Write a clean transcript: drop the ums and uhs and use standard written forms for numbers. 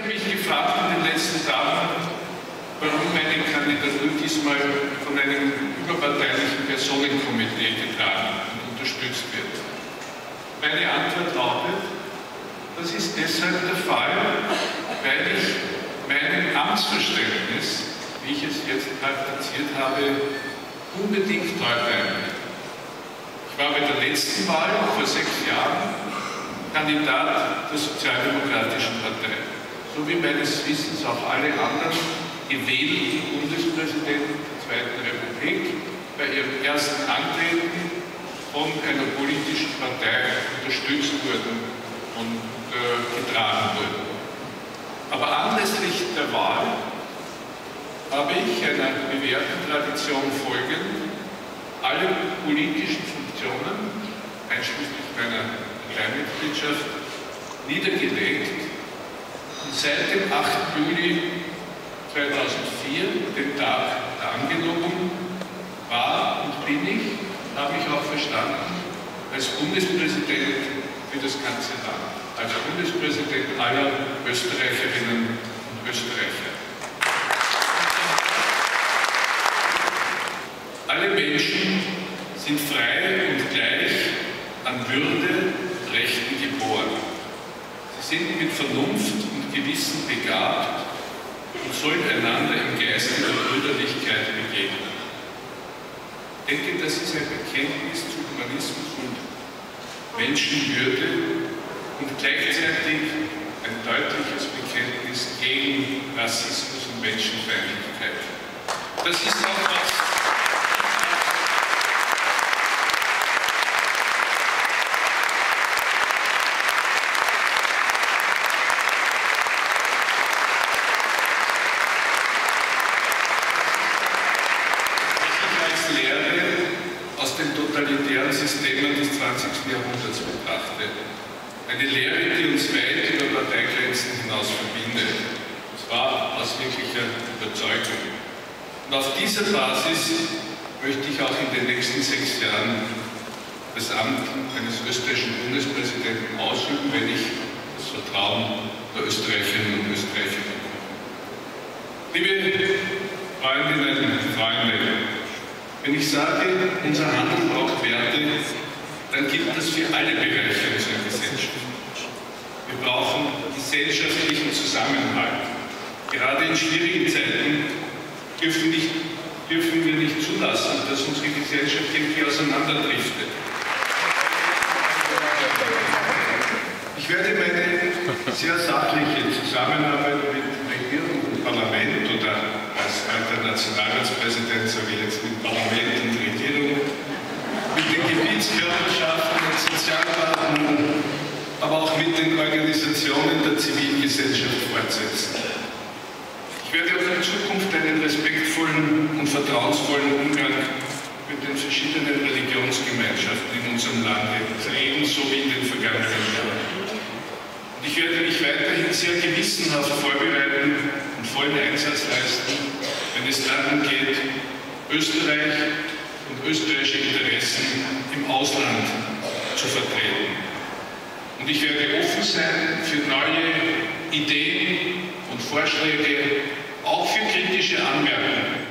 habe mich gefragt in den letzten Tagen, warum meine Kandidatur diesmal von einem überparteilichen Personenkomitee getragen und unterstützt wird. Meine Antwort lautet, das ist deshalb der Fall, weil ich meinem Amtsverständnis, wie ich es jetzt praktiziert habe, unbedingt treu bleiben will. Ich war bei der letzten Wahl vor 6 Jahren Kandidat der Sozialdemokratischen Partei, so wie meines Wissens auch alle anderen gewählten Bundespräsidenten der Zweiten Republik bei ihrem ersten Antreten von einer politischen Partei unterstützt wurden und getragen wurden. Aber anlässlich der Wahl habe ich einer bewährten Tradition folgend alle politischen Funktionen, einschließlich meiner Parteimitgliedschaft, niedergelegt und seit dem 8. Juli 2004, dem Tag der Angelobung, war und bin ich, habe ich auch verstanden, als Bundespräsident für das ganze Land, als Bundespräsident aller Österreicherinnen und Österreicher. Alle Menschen sind frei und gleich an Würde und Rechten geboren. Sie sind mit Vernunft und Gewissen begabt und sollen einander im Geiste der Brüderlichkeit begegnen. Ich denke, das ist ein Bekenntnis zu Humanismus und Menschenwürde und gleichzeitig ein deutliches Bekenntnis gegen Rassismus und Menschenfeindlichkeit. Das ist auch was, aus den totalitären Systemen des 20. Jahrhunderts betrachte. Eine Lehre, die uns weit über Parteigrenzen hinaus verbindet. Und zwar aus wirklicher Überzeugung. Und auf dieser Basis möchte ich auch in den nächsten 6 Jahren das Amt eines österreichischen Bundespräsidenten ausüben, wenn ich das Vertrauen der Österreicherinnen und Österreicher bekomme. Liebe Freundinnen und Freunde, wenn ich sage, unser Handeln braucht Werte, dann gilt das für alle Bereiche unserer Gesellschaft. Wir brauchen gesellschaftlichen Zusammenhalt. Gerade in schwierigen Zeiten dürfen wir nicht zulassen, dass unsere Gesellschaft irgendwie auseinanderdriftet. Ich werde meine sehr sachliche Zusammenarbeit mit Regierung und Parlament oder als alter Nationalratspräsident, sage ich jetzt mit Parlament und Regierung, mit den Gebietskörperschaften und Sozialpartnern, aber auch mit den Organisationen der Zivilgesellschaft fortsetzen. Ich werde auch in Zukunft einen respektvollen und vertrauensvollen Umgang mit den verschiedenen Religionsgemeinschaften in unserem Lande pflegen, so wie in den vergangenen Jahren. Und ich werde mich weiterhin sehr gewissenhaft vorbereiten und vollen Einsatz leisten, wenn es darum geht, Österreich und österreichische Interessen im Ausland zu vertreten. Und ich werde offen sein für neue Ideen und Vorschläge, auch für kritische Anmerkungen.